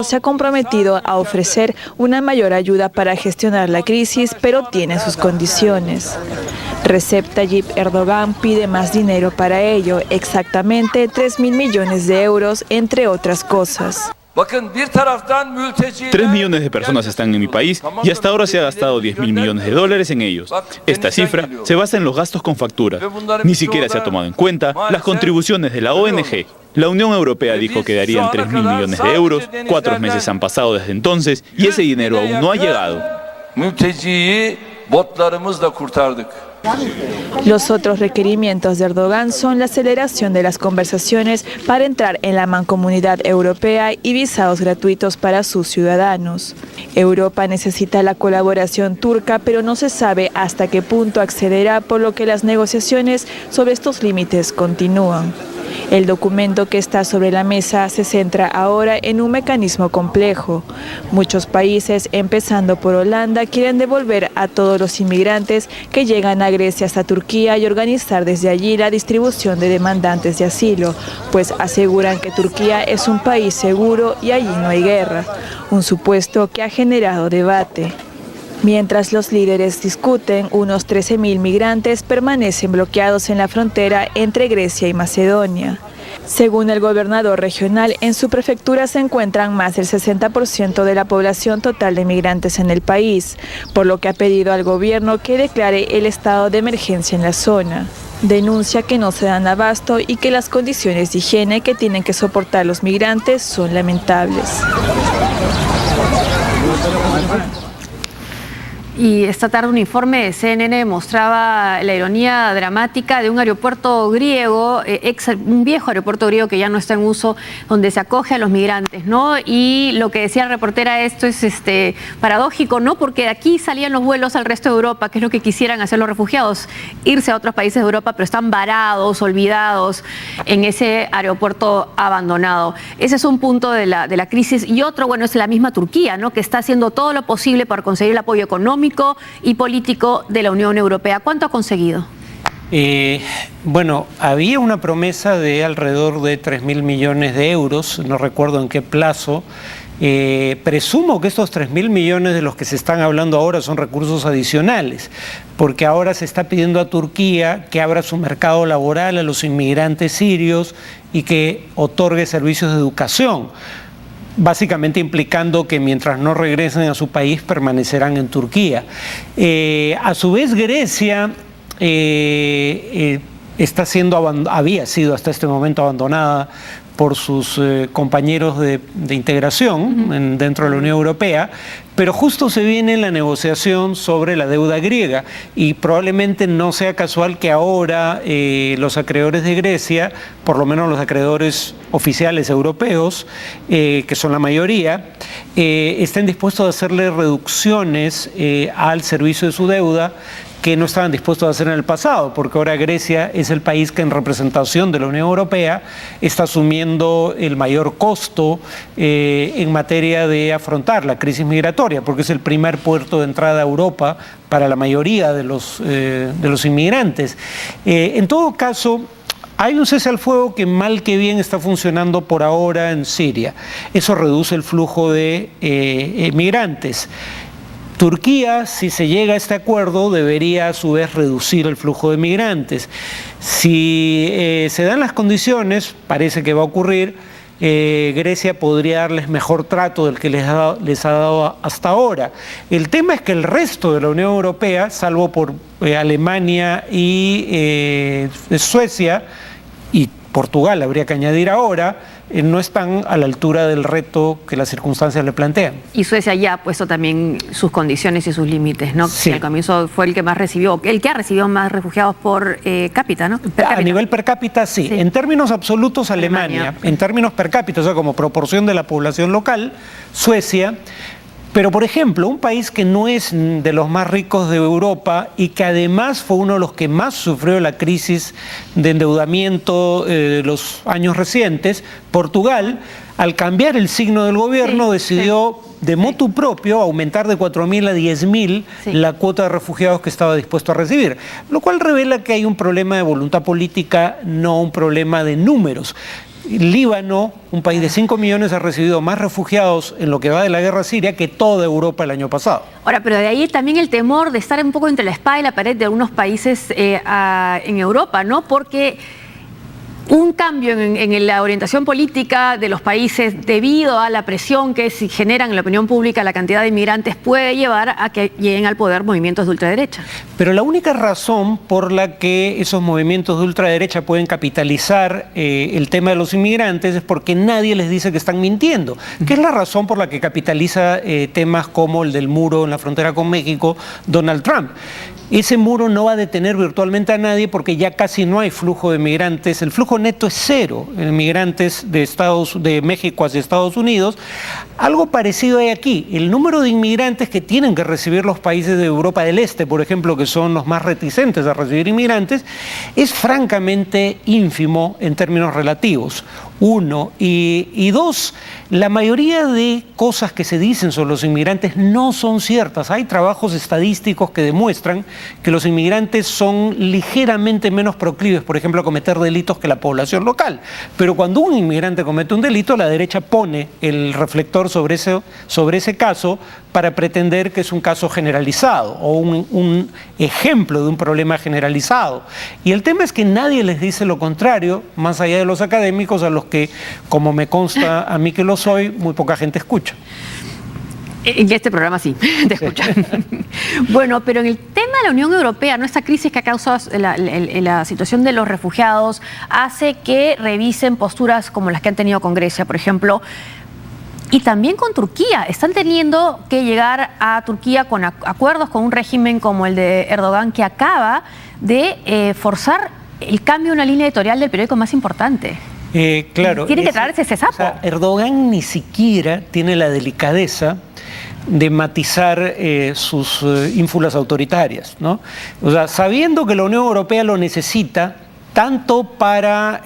se ha comprometido a ofrecer una mayor ayuda para gestionar la crisis, pero tiene sus condiciones. Recep Tayyip Erdogan pide más dinero para ello, exactamente 3.000 millones de euros, entre otras cosas. 3 millones de personas están en mi país y hasta ahora se ha gastado 10.000 millones de dólares en ellos. Esta cifra se basa en los gastos con factura. Ni siquiera se ha tomado en cuenta las contribuciones de la ONG. La Unión Europea dijo que darían 3.000 millones de euros, 4 meses han pasado desde entonces y ese dinero aún no ha llegado. Los otros requerimientos de Erdogan son la aceleración de las conversaciones para entrar en la Mancomunidad Europea y visados gratuitos para sus ciudadanos. Europa necesita la colaboración turca, pero no se sabe hasta qué punto accederá, por lo que las negociaciones sobre estos límites continúan. El documento que está sobre la mesa se centra ahora en un mecanismo complejo. Muchos países, empezando por Holanda, quieren devolver a todos los inmigrantes que llegan a Grecia hasta Turquía y organizar desde allí la distribución de demandantes de asilo, pues aseguran que Turquía es un país seguro y allí no hay guerra, un supuesto que ha generado debate. Mientras los líderes discuten, unos 13.000 migrantes permanecen bloqueados en la frontera entre Grecia y Macedonia. Según el gobernador regional, en su prefectura se encuentran más del 60% de la población total de migrantes en el país, por lo que ha pedido al gobierno que declare el estado de emergencia en la zona. Denuncia que no se dan abasto y que las condiciones de higiene que tienen que soportar los migrantes son lamentables. Y esta tarde un informe de CNN mostraba la ironía dramática de un aeropuerto griego, un viejo aeropuerto griego que ya no está en uso, donde se acoge a los migrantes, ¿no? Y lo que decía la reportera, esto es paradójico, ¿no? Porque de aquí salían los vuelos al resto de Europa, que es lo que quisieran hacer los refugiados, irse a otros países de Europa, pero están varados, olvidados en ese aeropuerto abandonado. Ese es un punto de la crisis. Y otro, bueno, es la misma Turquía, ¿no? Que está haciendo todo lo posible para conseguir el apoyo económico y político de la Unión Europea. ¿Cuánto ha conseguido? Bueno, había una promesa de alrededor de 3.000 millones de euros, no recuerdo en qué plazo. Presumo que estos 3.000 millones de los que se están hablando ahora son recursos adicionales, porque ahora se está pidiendo a Turquía que abra su mercado laboral a los inmigrantes sirios y que otorgue servicios de educación, básicamente implicando que mientras no regresen a su país permanecerán en Turquía. A su vez, Grecia había sido hasta este momento abandonada por sus compañeros de integración dentro de la Unión Europea, pero justo se viene la negociación sobre la deuda griega y probablemente no sea casual que ahora los acreedores de Grecia, por lo menos los acreedores oficiales europeos, que son la mayoría, estén dispuestos a hacerle reducciones al servicio de su deuda que no estaban dispuestos a hacer en el pasado, porque ahora Grecia es el país que en representación de la Unión Europea está asumiendo el mayor costo en materia de afrontar la crisis migratoria, porque es el primer puerto de entrada a Europa para la mayoría de los inmigrantes. En todo caso, hay un cese al fuego que mal que bien está funcionando por ahora en Siria. Eso reduce el flujo de migrantes. Turquía, si se llega a este acuerdo, debería a su vez reducir el flujo de migrantes. Si se dan las condiciones, parece que va a ocurrir, Grecia podría darles mejor trato del que les ha dado hasta ahora. El tema es que el resto de la Unión Europea, salvo por Alemania y Suecia, y Portugal habría que añadir ahora, no están a la altura del reto que las circunstancias le plantean. Y Suecia ya ha puesto también sus condiciones y sus límites, ¿no? Sí. Al comienzo fue el que ha recibido más refugiados por cápita, ¿no? A nivel per cápita, sí. En términos absolutos, Alemania. En términos per cápita, o sea, como proporción de la población local, Suecia. Pero, por ejemplo, un país que no es de los más ricos de Europa y que además fue uno de los que más sufrió la crisis de endeudamiento de los años recientes, Portugal, al cambiar el signo del gobierno, decidió de motu propio aumentar de 4.000 a 10.000 la cuota de refugiados que estaba dispuesto a recibir, lo cual revela que hay un problema de voluntad política, no un problema de números. Líbano, un país de 5 millones, ha recibido más refugiados en lo que va de la guerra siria que toda Europa el año pasado. Ahora, pero de ahí también el temor de estar un poco entre la espada y la pared de algunos países en Europa, ¿no? Porque un cambio en la orientación política de los países debido a la presión que generan en la opinión pública la cantidad de inmigrantes puede llevar a que lleguen al poder movimientos de ultraderecha. Pero la única razón por la que esos movimientos de ultraderecha pueden capitalizar el tema de los inmigrantes es porque nadie les dice que están mintiendo, que es la razón por la que capitaliza temas como el del muro en la frontera con México Donald Trump. Ese muro no va a detener virtualmente a nadie porque ya casi no hay flujo de migrantes. El flujo neto es cero en migrantes de México hacia Estados Unidos. Algo parecido hay aquí. El número de inmigrantes que tienen que recibir los países de Europa del Este, por ejemplo, que son los más reticentes a recibir inmigrantes, es francamente ínfimo en términos relativos. Uno. Y dos, la mayoría de cosas que se dicen sobre los inmigrantes no son ciertas. Hay trabajos estadísticos que demuestran que los inmigrantes son ligeramente menos proclives, por ejemplo, a cometer delitos que la población local. Pero cuando un inmigrante comete un delito, la derecha pone el reflector sobre ese caso para pretender que es un caso generalizado o un ejemplo de un problema generalizado. Y el tema es que nadie les dice lo contrario, más allá de los académicos, a los que, como me consta a mí que lo soy, muy poca gente escucha. En este programa sí, te escuchan. Bueno, pero en el tema de la Unión Europea, ¿no? Esta crisis que ha causado la situación de los refugiados hace que revisen posturas como las que han tenido con Grecia, por ejemplo, y también con Turquía. Están teniendo que llegar a Turquía con acuerdos con un régimen como el de Erdogan, que acaba de forzar el cambio de una línea editorial del periódico más importante. Claro. Tiene que traerse ese sapo. O sea, Erdogan ni siquiera tiene la delicadeza de matizar sus ínfulas autoritarias, ¿no? O sea, sabiendo que la Unión Europea lo necesita tanto para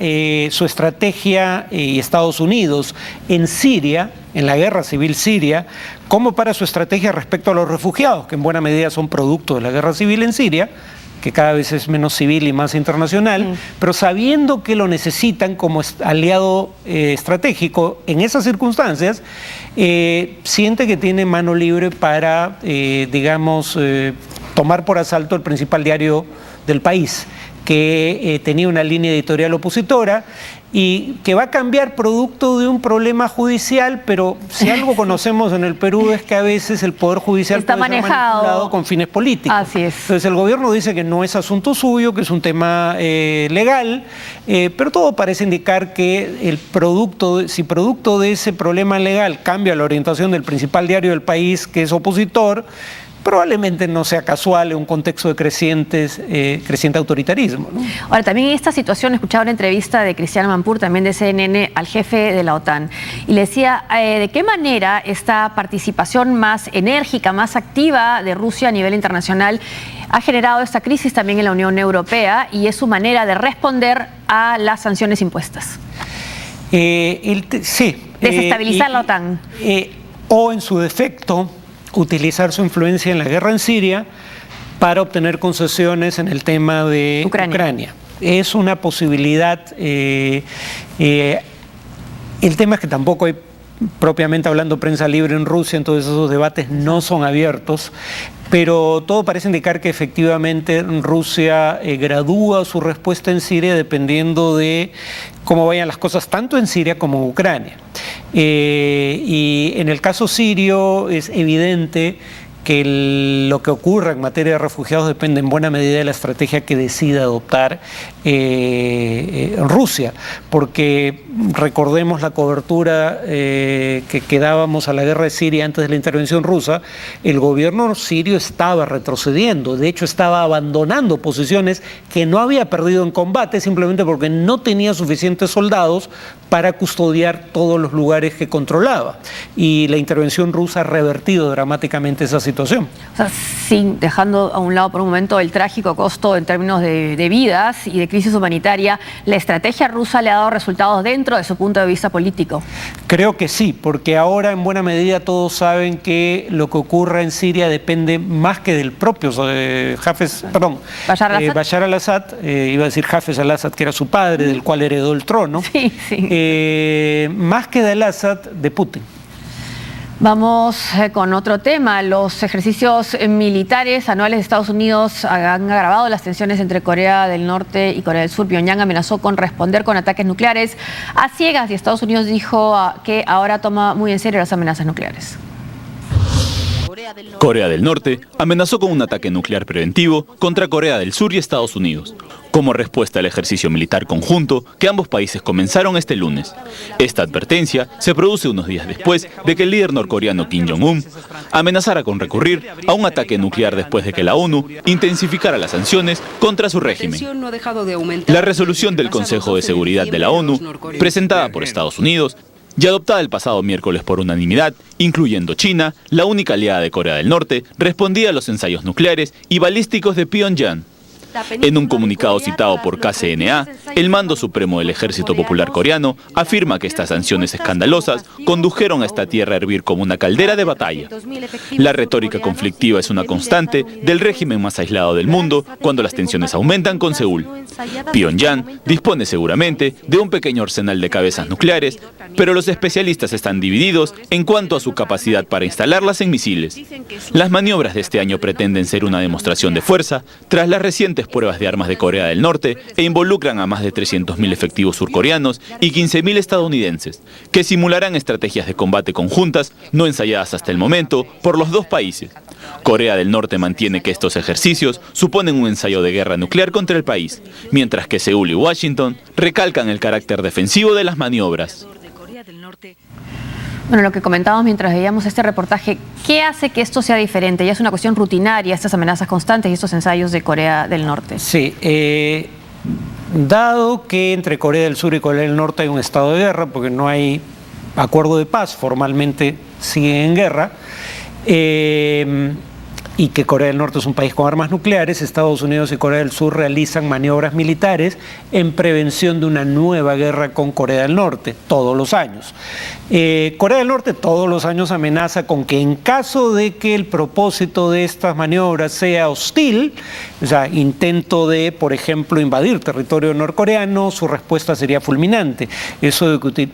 su estrategia y Estados Unidos en Siria, en la guerra civil siria, como para su estrategia respecto a los refugiados, que en buena medida son producto de la guerra civil en Siria, que cada vez es menos civil y más internacional, pero sabiendo que lo necesitan como aliado estratégico en esas circunstancias, siente que tiene mano libre para, digamos, tomar por asalto el principal diario del país, que tenía una línea editorial opositora y que va a cambiar producto de un problema judicial, pero si algo conocemos en el Perú es que a veces el Poder Judicial está puede ser manipulado con fines políticos. Así es. Entonces el gobierno dice que no es asunto suyo, que es un tema legal, pero todo parece indicar que si producto de ese problema legal cambia la orientación del principal diario del país, que es opositor, probablemente no sea casual en un contexto de creciente autoritarismo, ¿no? Ahora, también en esta situación escuchaba una entrevista de Cristian Mampur, también de CNN, al jefe de la OTAN, y le decía de qué manera esta participación más enérgica, más activa de Rusia a nivel internacional ha generado esta crisis también en la Unión Europea y es su manera de responder a las sanciones impuestas. Sí. Desestabilizar la OTAN. O en su defecto, utilizar su influencia en la guerra en Siria para obtener concesiones en el tema de Ucrania. Es una posibilidad. El tema es que tampoco hay, propiamente hablando, prensa libre en Rusia, entonces esos debates no son abiertos, pero todo parece indicar que efectivamente Rusia gradúa su respuesta en Siria dependiendo de cómo vayan las cosas tanto en Siria como en Ucrania. Y en el caso sirio es evidente que lo que ocurra en materia de refugiados depende en buena medida de la estrategia que decida adoptar Rusia, porque recordemos la cobertura que dábamos a la guerra de Siria antes de la intervención rusa. El gobierno sirio estaba retrocediendo, de hecho estaba abandonando posiciones que no había perdido en combate simplemente porque no tenía suficientes soldados para custodiar todos los lugares que controlaba, y la intervención rusa ha revertido dramáticamente esa situación. situación. O sea, sin dejando a un lado por un momento el trágico costo en términos de vidas y de crisis humanitaria, ¿la estrategia rusa le ha dado resultados dentro de su punto de vista político? Creo que sí, porque ahora en buena medida todos saben que lo que ocurra en Siria depende más que del propio Bashar al-Assad, iba a decir Hafez al-Assad, que era su padre, del cual heredó el trono, más que del Assad, de Putin. Vamos con otro tema. Los ejercicios militares anuales de Estados Unidos han agravado las tensiones entre Corea del Norte y Corea del Sur. Pyongyang amenazó con responder con ataques nucleares a ciegas y Estados Unidos dijo que ahora toma muy en serio las amenazas nucleares. Corea del Norte amenazó con un ataque nuclear preventivo contra Corea del Sur y Estados Unidos, como respuesta al ejercicio militar conjunto que ambos países comenzaron este lunes. Esta advertencia se produce unos días después de que el líder norcoreano Kim Jong-un amenazara con recurrir a un ataque nuclear después de que la ONU intensificara las sanciones contra su régimen. La resolución del Consejo de Seguridad de la ONU, presentada por Estados Unidos, y adoptada el pasado miércoles por unanimidad, incluyendo China, la única aliada de Corea del Norte, respondía a los ensayos nucleares y balísticos de Pyongyang. En un comunicado citado por KCNA, el Mando Supremo del Ejército Popular Coreano afirma que estas sanciones escandalosas condujeron a esta tierra a hervir como una caldera de batalla. La retórica conflictiva es una constante del régimen más aislado del mundo cuando las tensiones aumentan con Seúl. Pyongyang dispone seguramente de un pequeño arsenal de cabezas nucleares, pero los especialistas están divididos en cuanto a su capacidad para instalarlas en misiles. Las maniobras de este año pretenden ser una demostración de fuerza tras las recientes pruebas de armas de Corea del Norte e involucran a más de 300.000 efectivos surcoreanos y 15.000 estadounidenses, que simularán estrategias de combate conjuntas no ensayadas hasta el momento por los dos países. Corea del Norte mantiene que estos ejercicios suponen un ensayo de guerra nuclear contra el país, mientras que Seúl y Washington recalcan el carácter defensivo de las maniobras. Bueno, lo que comentábamos mientras veíamos este reportaje, ¿qué hace que esto sea diferente? Ya es una cuestión rutinaria, estas amenazas constantes y estos ensayos de Corea del Norte. Sí, dado que entre Corea del Sur y Corea del Norte hay un estado de guerra, porque no hay acuerdo de paz, formalmente siguen en guerra, y que Corea del Norte es un país con armas nucleares, Estados Unidos y Corea del Sur realizan maniobras militares en prevención de una nueva guerra con Corea del Norte, todos los años. Corea del Norte todos los años amenaza con que en caso de que el propósito de estas maniobras sea hostil, o sea, intento de, por ejemplo, invadir territorio norcoreano, su respuesta sería fulminante. Eso de que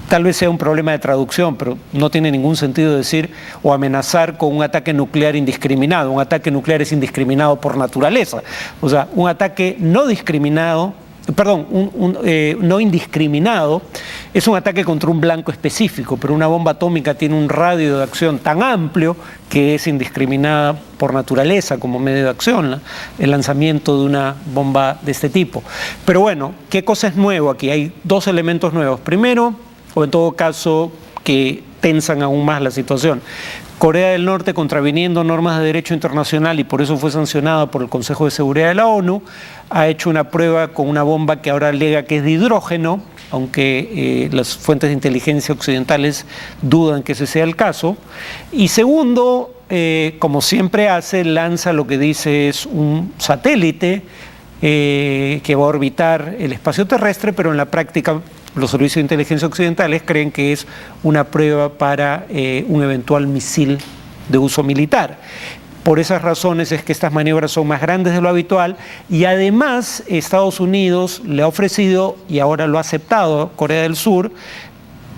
tal vez sea un problema de traducción, pero no tiene ningún sentido decir o amenazar con un ataque nuclear indiscriminado. Un ataque nuclear es indiscriminado por naturaleza. O sea, un ataque no discriminado, no indiscriminado, es un ataque contra un blanco específico, pero una bomba atómica tiene un radio de acción tan amplio que es indiscriminada por naturaleza como medio de acción, el lanzamiento de una bomba de este tipo. Pero bueno, ¿qué cosa es nuevo aquí? Hay dos elementos nuevos. Primero, o en todo caso que tensan aún más la situación. Corea del Norte, contraviniendo normas de derecho internacional y por eso fue sancionada por el Consejo de Seguridad de la ONU, ha hecho una prueba con una bomba que ahora alega que es de hidrógeno, aunque las fuentes de inteligencia occidentales dudan que ese sea el caso. Y segundo, como siempre hace, lanza lo que dice es un satélite que va a orbitar el espacio terrestre, pero en la práctica los servicios de inteligencia occidentales creen que es una prueba para un eventual misil de uso militar. Por esas razones es que estas maniobras son más grandes de lo habitual y además Estados Unidos le ha ofrecido, y ahora lo ha aceptado Corea del Sur,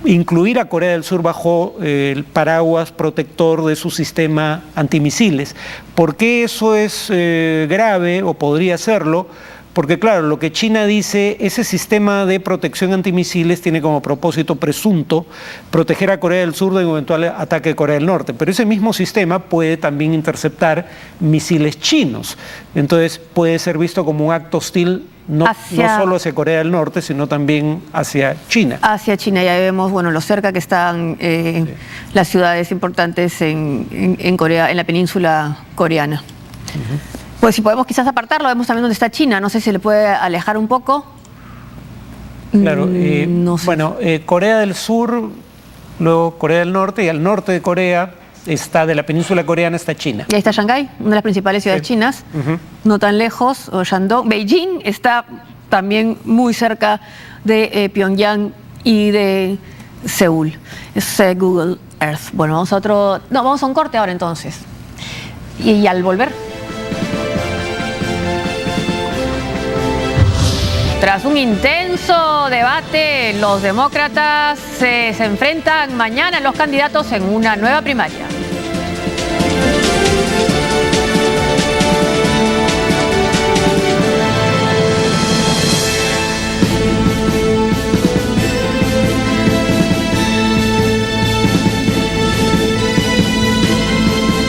incluir a Corea del Sur bajo el paraguas protector de su sistema antimisiles. ¿Por qué eso es grave o podría serlo? Porque claro, lo que China dice, ese sistema de protección antimisiles tiene como propósito presunto proteger a Corea del Sur de un eventual ataque de Corea del Norte, pero ese mismo sistema puede también interceptar misiles chinos, entonces puede ser visto como un acto hostil no solo hacia Corea del Norte, sino también hacia China. Hacia China, ya vemos, bueno, lo cerca que están las ciudades importantes en Corea, en la península coreana. Pues si podemos quizás apartarlo, vemos también dónde está China, no sé si se le puede alejar un poco. Claro, no sé. Bueno, Corea del Sur, luego Corea del Norte y al norte de Corea está de la península coreana está China. Y ahí está Shanghái, una de las principales ciudades chinas, no tan lejos, o Shandong. Beijing está también muy cerca de Pyongyang y de Seúl. Es Google Earth. Bueno, vamos a otro... No, vamos a un corte ahora entonces. Y al volver... Tras un intenso debate, los demócratas se enfrentan mañana los candidatos en una nueva primaria.